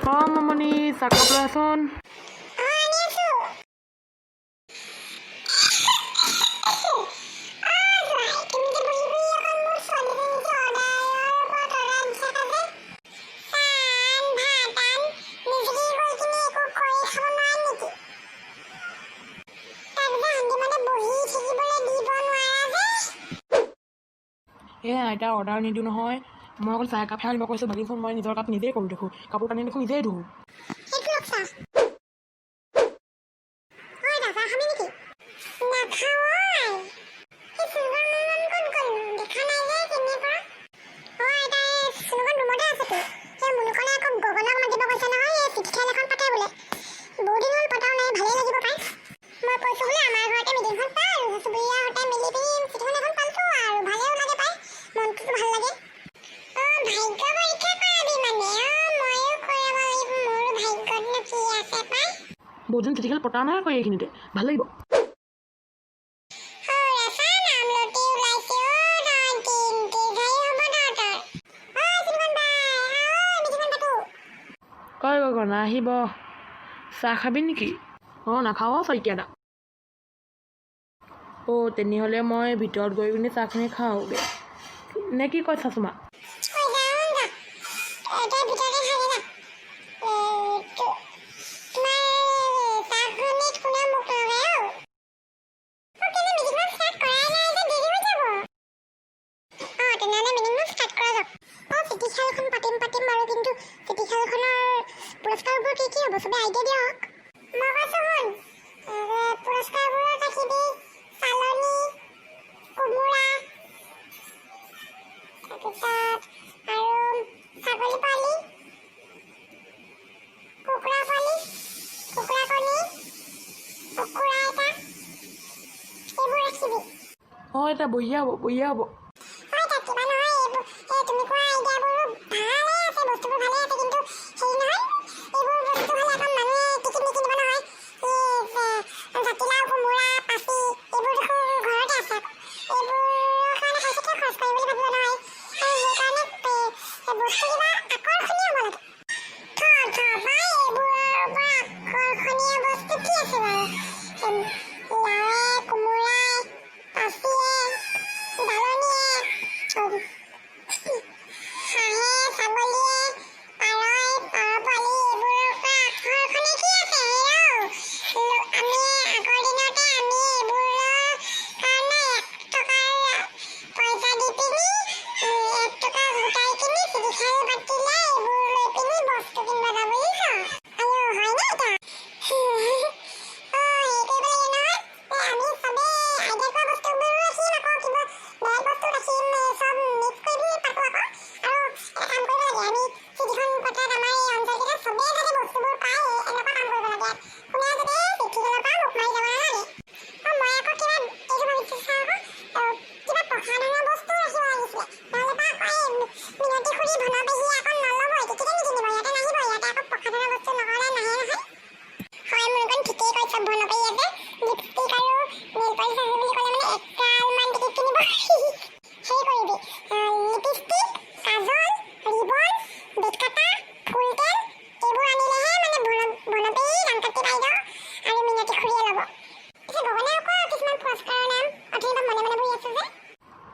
মামনি চাহ কাপ লৈচোন আইতা অৰ্ডাৰ নিদিওঁ নহয় মই অকল চাহ কাপহে আনিব কৈছোঁ বাকীখন মই নিজৰ কাপ নিজেই কৰোঁ দেখোঁ কাপোৰ কানি দেখোঁ নিজেই ধোঁ বহুদিন চিঠিখন পতা নাই আকৌ এইখিনিতে ভাল লাগিব কয় গগনা আহিব চাহ খাবি নেকি অঁ নাখাওঁ শইকীয়া দা অঁ তেনেহ'লে মই ভিতৰত গৈ পিনি চাহখিনি খাওঁগৈ নে কি কয় চাচুমা অঁ এটা বঢ়িয়া হ'ব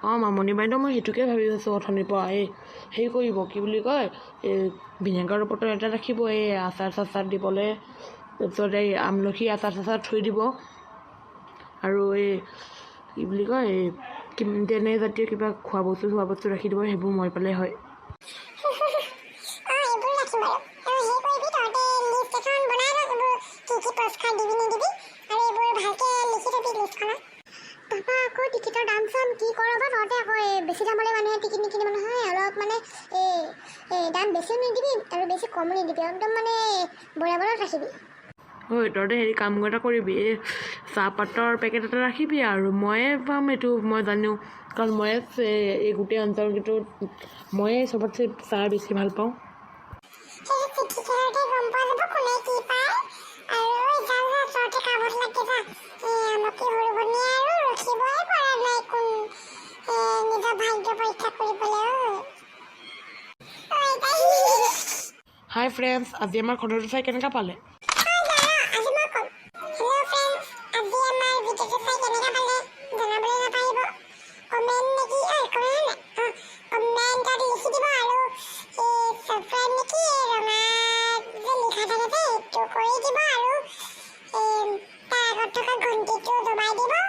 অঁ মামনি বাইদেউ মই সেইটোকে ভাবি আছোঁ অথনিৰ পৰা এই হেৰি কৰিব কি বুলি কয় এই ভিনেগাৰৰ বটল এটা ৰাখিব এই আচাৰ চাচাৰ দিবলৈ তাৰপিছত এই আমলখি আচাৰ চাচাৰ থৈ দিব আৰু এই কি বুলি কয় এই তেনেজাতীয় কিবা খোৱা বস্তু ৰাখি দিব সেইবোৰ মই পালে হয় টিকেটৰ দাম চাম কি কৰবা তহঁতে আকৌ বেছি দামলৈ মানুহে টিকেট নিকিনিব নহয় অলপ মানে দাম বেছিও নিদিবি আৰু বেছি কমো নিদিবি একদম মানে বৰাবৰত ৰাখিবি ঐ তহঁতে হেৰি কাম এটা কৰিবি এই চাহপাতৰ পেকেট এটা ৰাখিবি আৰু ময়ে পাম এইটো মই জানো কাৰণ ময়ে এই গোটেই অঞ্চলটোত ময়ে চবতছে চাহ বেছি ভাল পাওঁ হাই ফ্ৰেণ্ডছ, আজি আমাৰ ঘৰটো চাই কেনেকুৱা পালে? ঘণ্টিটো দবাই দিব